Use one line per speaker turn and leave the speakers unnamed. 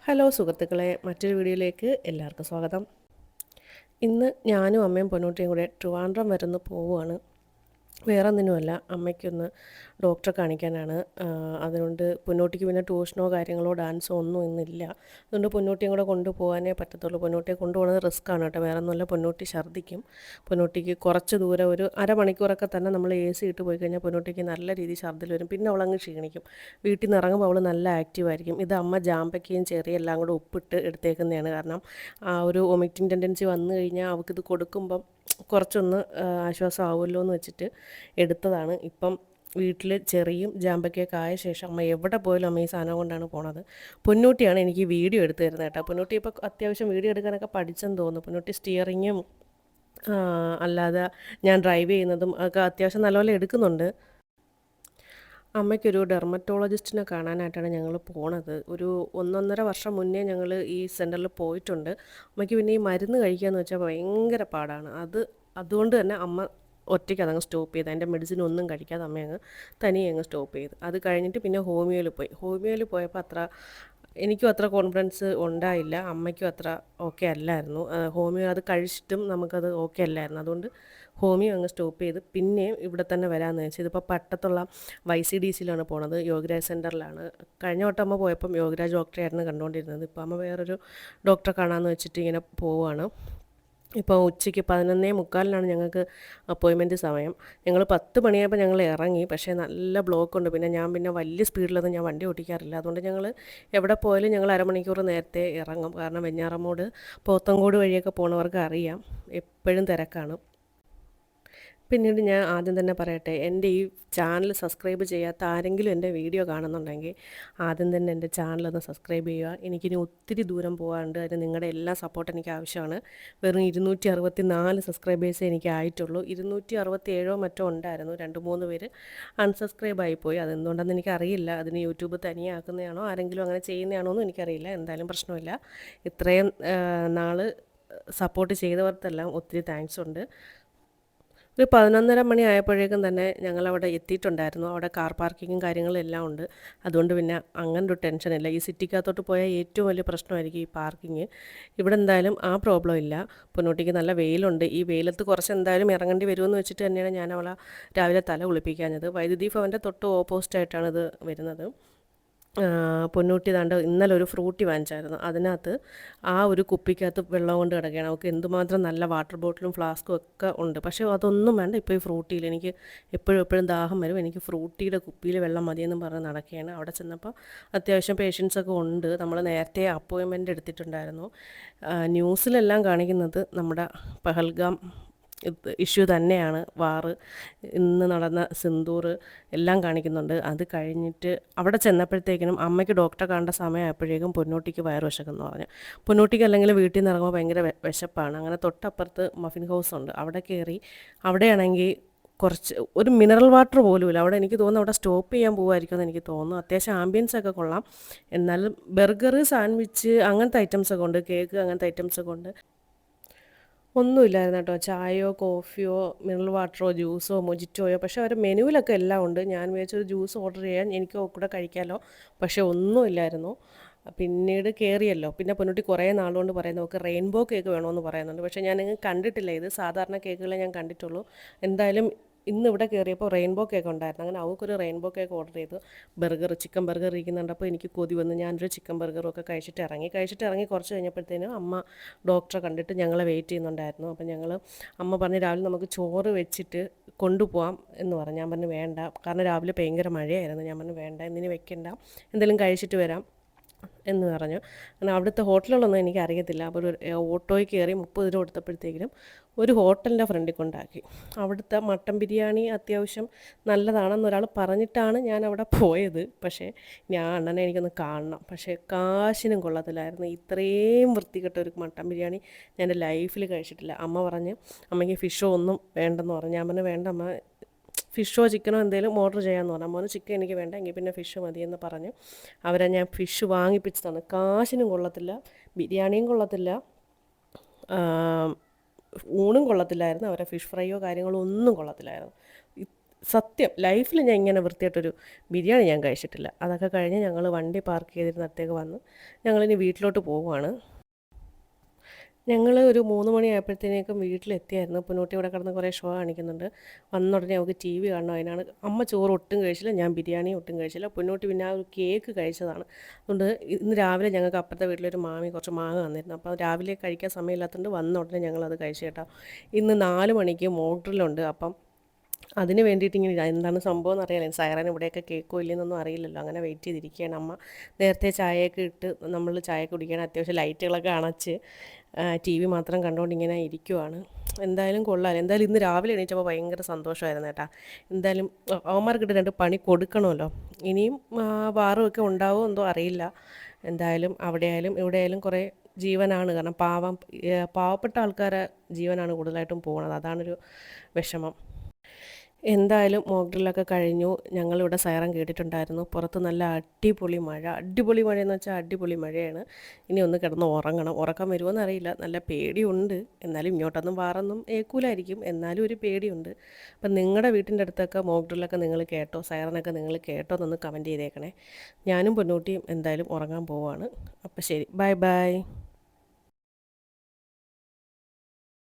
Hello സുഹൃത്തുക്കളെ, മറ്റൊരു വീഡിയോയിലേക്ക് എല്ലാവർക്കും സ്വാഗതം. ഇന്ന് ഞാനും അമ്മയും പൊന്നൂട്ടിയും കൂടെ ട്രിവാൻഡ്രം വരുന്ന പോവുകയാണ്. വേറെ ഒന്നിനുമല്ല, അമ്മയ്ക്കൊന്ന് ഡോക്ടറെ കാണിക്കാനാണ്. അതുകൊണ്ട് പൊന്നൂട്ടിക്ക് പിന്നെ ട്യൂഷനോ കാര്യങ്ങളോ ഡാൻസോ ഒന്നും ഇന്നില്ല. അതുകൊണ്ട് പൊന്നൂട്ടിയും കൂടെ കൊണ്ടുപോകാനേ പറ്റത്തുള്ളൂ. പൊന്നൂട്ടിയെ കൊണ്ടുപോകുന്നത് റിസ്ക്കാണ് കേട്ടോ. വേറെ ഒന്നുമില്ല, പൊന്നൂട്ടി ഛർദ്ദിക്കും. പൊന്നൂട്ടിക്ക് കുറച്ച് ദൂരം ഒരു അരമണിക്കൂറൊക്കെ തന്നെ നമ്മൾ AC ഇട്ട് പോയി കഴിഞ്ഞാൽ പൊന്നൂട്ടിക്ക് നല്ല രീതിയിൽ ഛർദ്ദിൽ വരും. പിന്നെ അവളങ്ങ് ക്ഷീണിക്കും. വീട്ടിൽ നിന്ന് ഇറങ്ങുമ്പോൾ അവൾ നല്ല ആക്റ്റീവായിരിക്കും. ഇത് അമ്മ ജാമ്പയ്ക്കയും ചെറിയ എല്ലാം കൂടെ ഉപ്പിട്ട് എടുത്തേക്കുന്നതാണ്. കാരണം ആ ഒരു വൊമിറ്റിംഗ് ടെൻഡൻസി വന്നു കഴിഞ്ഞാൽ അവൾക്കിത് കൊടുക്കുമ്പം കുറച്ചൊന്ന് ആശ്വാസമാവുമല്ലോ എന്ന് വെച്ചിട്ട് എടുത്തതാണ്. ഇപ്പം വീട്ടിൽ ചെറിയും ജാമ്പയ്ക്കൊക്കെ ആയ ശേഷം അമ്മ എവിടെ പോയാലും അമ്മ ഈ സാധനം കൊണ്ടാണ് പോണത്. പൊന്നൂട്ടിയാണ് എനിക്ക് വീഡിയോ എടുത്ത് തരുന്നത് കേട്ടോ. പൊന്നൂട്ടി ഇപ്പോൾ അത്യാവശ്യം വീഡിയോ എടുക്കാനൊക്കെ പഠിച്ചെന്ന് തോന്നുന്നു. പൊന്നൂട്ടി സ്റ്റിയറിങ്ങും അല്ലാതെ ഞാൻ ഡ്രൈവ് ചെയ്യുന്നതും ഒക്കെ അത്യാവശ്യം നല്ലപോലെ എടുക്കുന്നുണ്ട്. അമ്മയ്ക്കൊരു ഡെർമറ്റോളജിസ്റ്റിനെ കാണാനായിട്ടാണ് ഞങ്ങൾ പോണത്. ഒരു 1.5 വർഷം മുന്നേ ഞങ്ങൾ ഈ സെൻറ്ററിൽ പോയിട്ടുണ്ട്. അമ്മയ്ക്ക് പിന്നെ ഈ മരുന്ന് കഴിക്കുകയെന്ന് വെച്ചാൽ ഭയങ്കര പാടാണ്. അതുകൊണ്ട് തന്നെ അമ്മ ഒറ്റയ്ക്ക് അതങ്ങ് സ്റ്റോപ്പ് ചെയ്ത്, അതിൻ്റെ മെഡിസിൻ ഒന്നും കഴിക്കാതെ അമ്മ അങ്ങ് തനിയെ അങ്ങ് സ്റ്റോപ്പ് ചെയ്ത്. അത് കഴിഞ്ഞിട്ട് പിന്നെ ഹോമിയോയിൽ പോയി. ഹോമിയോയിൽ പോയപ്പോൾ എനിക്കും അത്ര കോൺഫിഡൻസ് ഉണ്ടായില്ല, അമ്മയ്ക്കും അത്ര ഓക്കെ അല്ലായിരുന്നു. ഹോമിയോ അത് കഴിച്ചിട്ടും നമുക്കത് ഓക്കെ അല്ലായിരുന്നു. അതുകൊണ്ട് ഹോമിയോ അങ്ങ് സ്റ്റോപ്പ് ചെയ്ത് പിന്നെയും ഇവിടെ തന്നെ വരാമെന്ന് വെച്ചാൽ ഇതിപ്പോൾ പട്ടത്തുള്ള YCDCയിലാണ് പോണത്, യോഗരാജ് സെൻറ്ററിലാണ്. കഴിഞ്ഞ വട്ടം അമ്മ പോയപ്പം യോഗരാജ് ഡോക്ടറെയായിരുന്നു കണ്ടുകൊണ്ടിരുന്നത്. ഇപ്പോൾ അമ്മ വേറൊരു ഡോക്ടറെ കാണാമെന്ന് വെച്ചിട്ട് ഇങ്ങനെ പോവുകയാണ്. ഇപ്പോൾ ഉച്ചയ്ക്ക് 11:45 ഞങ്ങൾക്ക് അപ്പോയിൻമെൻറ്റ് സമയം. ഞങ്ങൾ 10 മണിയായപ്പോൾ ഞങ്ങൾ ഇറങ്ങി. പക്ഷേ നല്ല ബ്ലോക്കുണ്ട്. പിന്നെ വലിയ സ്പീഡിലൊന്നും ഞാൻ വണ്ടി ഓടിക്കാറില്ല. അതുകൊണ്ട് ഞങ്ങൾ എവിടെ പോയാലും ഞങ്ങൾ അരമണിക്കൂർ നേരത്തെ ഇറങ്ങും. കാരണം വെഞ്ഞാറമ്മൂട് പോത്തങ്കോട് വഴിയൊക്കെ പോണവർക്ക് അറിയാം, എപ്പോഴും തിരക്കാണ്. പിന്നീട് ഞാൻ ആദ്യം തന്നെ പറയട്ടെ, എൻ്റെ ഈ ചാനൽ സബ്സ്ക്രൈബ് ചെയ്യാത്ത ആരെങ്കിലും എൻ്റെ വീഡിയോ കാണുന്നുണ്ടെങ്കിൽ ആദ്യം തന്നെ എൻ്റെ ചാനലൊന്ന് സബ്സ്ക്രൈബ് ചെയ്യുക. എനിക്കിനി ഒത്തിരി ദൂരം പോകാനുണ്ട്. അതിന് നിങ്ങളുടെ എല്ലാ സപ്പോർട്ട് എനിക്ക് ആവശ്യമാണ്. വെറും 264 സബ്സ്ക്രൈബേഴ്സേ എനിക്ക് ആയിട്ടുള്ളൂ. 267 മറ്റോ ഉണ്ടായിരുന്നു. 2-3 പേര് അൺസബ്സ്ക്രൈബ് ആയിപ്പോയി. അതെന്തുകൊണ്ടെന്ന് എനിക്കറിയില്ല. അതിന് യൂട്യൂബ് തനിയെ ആക്കുന്നതാണോ ആരെങ്കിലും അങ്ങനെ ചെയ്യുന്നതാണോ എന്ന് എനിക്കറിയില്ല. എന്തായാലും പ്രശ്നമില്ല. ഇത്രയും നാൾ സപ്പോർട്ട് ചെയ്തവർക്കെല്ലാം ഒത്തിരി താങ്ക്സ് ഉണ്ട്. ഒരു 11:30 മണി ആയപ്പോഴേക്കും തന്നെ ഞങ്ങളവിടെ എത്തിയിട്ടുണ്ടായിരുന്നു. അവിടെ കാർ പാർക്കിങ്ങും കാര്യങ്ങളും എല്ലാം ഉണ്ട്. അതുകൊണ്ട് പിന്നെ അങ്ങനൊരു ടെൻഷനില്ല. ഈ സിറ്റിക്കകത്തോട്ട് പോയാൽ ഏറ്റവും വലിയ പ്രശ്നമായിരിക്കും ഈ പാർക്കിങ്. ഇവിടെ എന്തായാലും ആ പ്രോബ്ലം ഇല്ല. പൊന്നൂട്ടിക്ക് നല്ല വെയിലുണ്ട്. ഈ വെയിലത്ത് കുറച്ച് എന്തായാലും ഇറങ്ങേണ്ടി വരുമെന്ന് വെച്ചിട്ട് തന്നെയാണ് ഞാൻ അവളെ രാവിലെ തല കുളിപ്പിക്കാഞ്ഞത്. വൈദ്യുതി ഭവൻ്റെ തൊട്ട് ഓപ്പോസിറ്റായിട്ടാണ് ഇത് വരുന്നത്. പൊന്നൂട്ടി ദാണ്ട് ഇന്നലെ ഒരു ഫ്രൂട്ടി വാങ്ങിച്ചായിരുന്നു. അതിനകത്ത് ആ ഒരു കുപ്പിക്കകത്ത് വെള്ളം കൊണ്ട് കിടക്കുകയാണ്. അവൾക്ക് എന്തുമാത്രം നല്ല വാട്ടർ ബോട്ടിലും ഫ്ലാസ്കും ഒക്കെ ഉണ്ട്. പക്ഷേ അതൊന്നും വേണ്ട. ഇപ്പോൾ ഈ ഫ്രൂട്ടിയിൽ എനിക്ക് എപ്പോഴും ദാഹം വരും. എനിക്ക് ഫ്രൂട്ടിയുടെ കുപ്പിയിൽ വെള്ളം മതിയെന്നും പറഞ്ഞ് നടക്കുകയാണ്. അവിടെ ചെന്നപ്പോൾ അത്യാവശ്യം പേഷ്യൻസൊക്കെ ഉണ്ട്. നമ്മൾ നേരത്തെ അപ്പോയിൻമെൻ്റ് എടുത്തിട്ടുണ്ടായിരുന്നു. ന്യൂസിലെല്ലാം കാണിക്കുന്നത് നമ്മുടെ പഹൽഗാം ഇഷ്യൂ തന്നെയാണ്. ഇന്ന് നടന്ന സിന്ദൂർ എല്ലാം കാണിക്കുന്നുണ്ട്. അത് കഴിഞ്ഞിട്ട് അവിടെ ചെന്നപ്പോഴത്തേക്കിനും അമ്മയ്ക്ക് ഡോക്ടറെ കാണേണ്ട സമയമായപ്പോഴേക്കും പൊന്നൂട്ടിക്ക് വയറ് വിശക്കെന്ന് പറഞ്ഞു. പൊന്നൂട്ടിക്ക് അല്ലെങ്കിൽ വീട്ടിൽ നിന്ന് ഇറങ്ങുമ്പോൾ ഭയങ്കര വിശപ്പാണ്. അങ്ങനെ തൊട്ടപ്പുറത്ത് മഫിൻ ഹൗസ് ഉണ്ട്, അവിടെ കയറി. അവിടെയാണെങ്കിൽ കുറച്ച് ഒരു മിനറൽ വാട്ടർ പോലുമില്ല. അവിടെ എനിക്ക് തോന്നുന്നു അവിടെ സ്റ്റോപ്പ് ചെയ്യാൻ പോകുമായിരിക്കുമെന്ന് എനിക്ക് തോന്നുന്നു. അത്യാവശ്യം ആംബിയൻസ് ഒക്കെ കൊള്ളാം. എന്നാലും ബർഗർ, സാൻഡ്വിച്ച് അങ്ങനത്തെ ഐറ്റംസൊക്കെ ഉണ്ട്, കേക്ക് അങ്ങനത്തെ ഐറ്റംസൊക്കെ ഉണ്ട്. ഒന്നുമില്ലായിരുന്നു കേട്ടോ. ചായയോ കോഫിയോ മിനറൽ വാട്ടറോ ജ്യൂസോ മൊജിറ്റോയോ. പക്ഷേ അവരുടെ മെനുവിലൊക്കെ എല്ലാം ഉണ്ട്. ഞാൻ വിചാരിച്ചൊരു ജ്യൂസ് ഓർഡർ ചെയ്യാൻ, എനിക്ക് കൂടെ കഴിക്കാമല്ലോ. പക്ഷേ ഒന്നുമില്ലായിരുന്നു. പിന്നീട് കയറിയല്ലോ. പിന്നെ പൊന്നൂട്ടി കുറേ നാളുകൊണ്ട് പറയുന്നു നമുക്ക് റെയിൻബോ കേക്ക് വേണമെന്ന് പറയുന്നുണ്ട്. പക്ഷേ ഞാനങ്ങ് കണ്ടിട്ടില്ല. ഇത് സാധാരണ കേക്കുകളെ ഞാൻ കണ്ടിട്ടുള്ളൂ. എന്തായാലും ഇന്ന് ഇവിടെ കയറിയപ്പോൾ റെയിൻബോ കേക്ക് ഉണ്ടായിരുന്നു. അങ്ങനെ അവൾക്കൊരു റെയിൻബോ കേക്ക് ഓർഡർ ചെയ്തു. ചിക്കൻ ബർഗർ ഇരിക്കുന്നുണ്ടപ്പോൾ എനിക്ക് കൊതി വന്നു. ഞാനൊരു ചിക്കൻ ബർഗറും ഒക്കെ കഴിച്ചിട്ട് ഇറങ്ങി കുറച്ച് കഴിഞ്ഞപ്പോഴത്തേനും അമ്മ ഡോക്ടറെ കണ്ടിട്ട് ഞങ്ങളെ വെയിറ്റ് ചെയ്യുന്നുണ്ടായിരുന്നു. അപ്പം അമ്മ പറഞ്ഞ് രാവിലെ നമുക്ക് ചോറ് വെച്ചിട്ട് കൊണ്ടുപോകാം എന്ന് പറഞ്ഞു. ഞാൻ പറഞ്ഞു വേണ്ട, കാരണം രാവിലെ ഭയങ്കര മഴയായിരുന്നു. ഞാൻ പറഞ്ഞു വേണ്ട, ഇന്നിനി വെക്കണ്ട, എന്തെങ്കിലും കഴിച്ചിട്ട് വരാം എന്ന് പറഞ്ഞു. അങ്ങനെ അവിടുത്തെ ഹോട്ടലുകളൊന്നും എനിക്കറിയത്തില്ല. അപ്പോൾ ഒരു ഓട്ടോയിൽ കയറി 30 രൂപ കൊടുത്തപ്പോഴത്തേക്കിനും ഒരു ഹോട്ടലിൻ്റെ ഫ്രണ്ടിൽ കൊണ്ടാക്കി. അവിടുത്തെ മട്ടൻ ബിരിയാണി അത്യാവശ്യം നല്ലതാണെന്ന് ഒരാൾ പറഞ്ഞിട്ടാണ് ഞാൻ അവിടെ പോയത്. പക്ഷേ ഞാൻ അണ്ണനെ എനിക്കൊന്ന് കാണണം. പക്ഷേ കാശിനും കൊള്ളത്തില്ലായിരുന്നു. ഇത്രയും വൃത്തികെട്ട ഒരു മട്ടൻ ബിരിയാണി ഞാൻ എൻ്റെ ലൈഫിൽ കഴിച്ചിട്ടില്ല. അമ്മ പറഞ്ഞ് അമ്മയ്ക്ക് ഫിഷോ ഒന്നും വേണ്ടെന്ന് പറഞ്ഞു. ഞാൻ പറഞ്ഞു വേണ്ട അമ്മ, ഫിഷോ ചിക്കനോ എന്തെങ്കിലും ഓർഡർ ചെയ്യാമെന്ന് പറഞ്ഞു. അമ്മ ചിക്കൻ എനിക്ക് വേണ്ട, എങ്കിൽ പിന്നെ ഫിഷ് മതിയെന്ന് പറഞ്ഞ് അവരെ ഞാൻ ഫിഷ് വാങ്ങിപ്പിച്ച് തന്നു. കാശിനും കൊള്ളത്തില്ല, ബിരിയാണിയും കൊള്ളത്തില്ല, ഊണും കൊള്ളത്തില്ലായിരുന്നു. അവരെ ഫിഷ് ഫ്രൈയോ കാര്യങ്ങളോ ഒന്നും കൊള്ളത്തില്ലായിരുന്നു. സത്യം ലൈഫിൽ ഞാൻ ഇങ്ങനെ വൃത്തിയായിട്ടൊരു ബിരിയാണി ഞാൻ കഴിച്ചിട്ടില്ല. അതൊക്കെ കഴിഞ്ഞ് ഞങ്ങൾ വണ്ടി പാർക്ക് ചെയ്തിരുന്നിടത്തേക്ക് വന്ന് ഞങ്ങളിനി വീട്ടിലോട്ട് പോവുകയാണ്. ഞങ്ങൾ ഒരു 3 മണിയായപ്പോഴത്തേക്കും വീട്ടിലെത്തിയായിരുന്നു. പൊന്നൂട്ടി ഇവിടെ കിടന്ന് കുറേ ഷോ കാണിക്കുന്നുണ്ട്. വന്ന ഉടനെ അവൾക്ക് ടി വി കാണണം. അതിനാണ് അമ്മ ചോറ് ഒട്ടും കഴിച്ചില്ല, ഞാൻ ബിരിയാണി ഒട്ടും കഴിച്ചില്ല. പൊന്നൂട്ടി പിന്നെ ആ ഒരു കേക്ക് കഴിച്ചതാണ്. അതുകൊണ്ട് ഇന്ന് രാവിലെ ഞങ്ങൾക്ക് അപ്പുറത്തെ വീട്ടിലൊരു മാമി കുറച്ച് മാങ്ങ തന്നിരുന്നു. അപ്പോൾ രാവിലെ കഴിക്കാൻ സമയമില്ലാത്തതുകൊണ്ട് വന്ന ഉടനെ ഞങ്ങളത് കഴിച്ചു കേട്ടോ. ഇന്ന് 4 മണിക്ക് മോട്ടറിലുണ്ട്. അപ്പം അതിന് വേണ്ടിയിട്ട് ഇങ്ങനെ എന്താണ് സംഭവം എന്നറിയാലോ, സൈറൻ ഇവിടെയൊക്കെ കേൾക്കോ ഇല്ലെന്നൊന്നും അറിയില്ലല്ലോ. അങ്ങനെ വെയിറ്റ് ചെയ്തിരിക്കുകയാണ് അമ്മ. നേരത്തെ ചായയൊക്കെ ഇട്ട് നമ്മൾ ചായ കുടിക്കുകയാണ്. അത്യാവശ്യം ലൈറ്റുകളൊക്കെ അണച്ച് ടി വി മാത്രം കണ്ടുകൊണ്ട് ഇങ്ങനെ ഇരിക്കുവാണ്. എന്തായാലും കൊള്ളാം. എന്തായാലും ഇന്ന് രാവിലെ എണീറ്റപ്പോൾ ഭയങ്കര സന്തോഷമായിരുന്നു കേട്ടോ. എന്തായാലും അവന്മാർക്കിട്ട് 2 പണി കൊടുക്കണമല്ലോ. ഇനിയും വാറുമൊക്കെ ഉണ്ടാവുമോ എന്തോ അറിയില്ല. എന്തായാലും അവിടെ ആയാലും ഇവിടെ ആയാലും കുറേ ജീവനാണ്. കാരണം പാവപ്പെട്ട ആൾക്കാരെ ജീവനാണ് കൂടുതലായിട്ടും പോകുന്നത്. അതാണൊരു വിഷമം. എന്തായാലും മോക്ക് ഡ്രില്ലൊക്കെ കഴിഞ്ഞു. ഞങ്ങളിവിടെ സൈറൻ കേട്ടിട്ടുണ്ടായിരുന്നു. പുറത്ത് നല്ല അടിപൊളി മഴ. അടിപൊളി മഴയെന്ന് വെച്ചാൽ അടിപൊളി മഴയാണ്. ഇനി ഒന്ന് കിടന്ന് ഉറങ്ങണം. ഉറക്കം വരുമോയെന്ന് അറിയില്ല. നല്ല പേടിയുണ്ട്. എന്നാലും ഇങ്ങോട്ടൊന്നും വാറൊന്നും ഏൽക്കൂലായിരിക്കും. എന്നാലും ഒരു പേടിയുണ്ട്. അപ്പം നിങ്ങളുടെ വീട്ടിൻ്റെ അടുത്തൊക്കെ മോക്ക് ഡ്രില്ലൊക്കെ നിങ്ങൾ കേട്ടോ, സൈറനൊക്കെ നിങ്ങൾ കേട്ടോ എന്നൊന്ന് കമൻറ്റ് ചെയ്തേക്കണേ. ഞാനും പൊന്നൂട്ടിയും എന്തായാലും ഉറങ്ങാൻ പോവാണ്. അപ്പം ശരി, ബൈ ബൈ.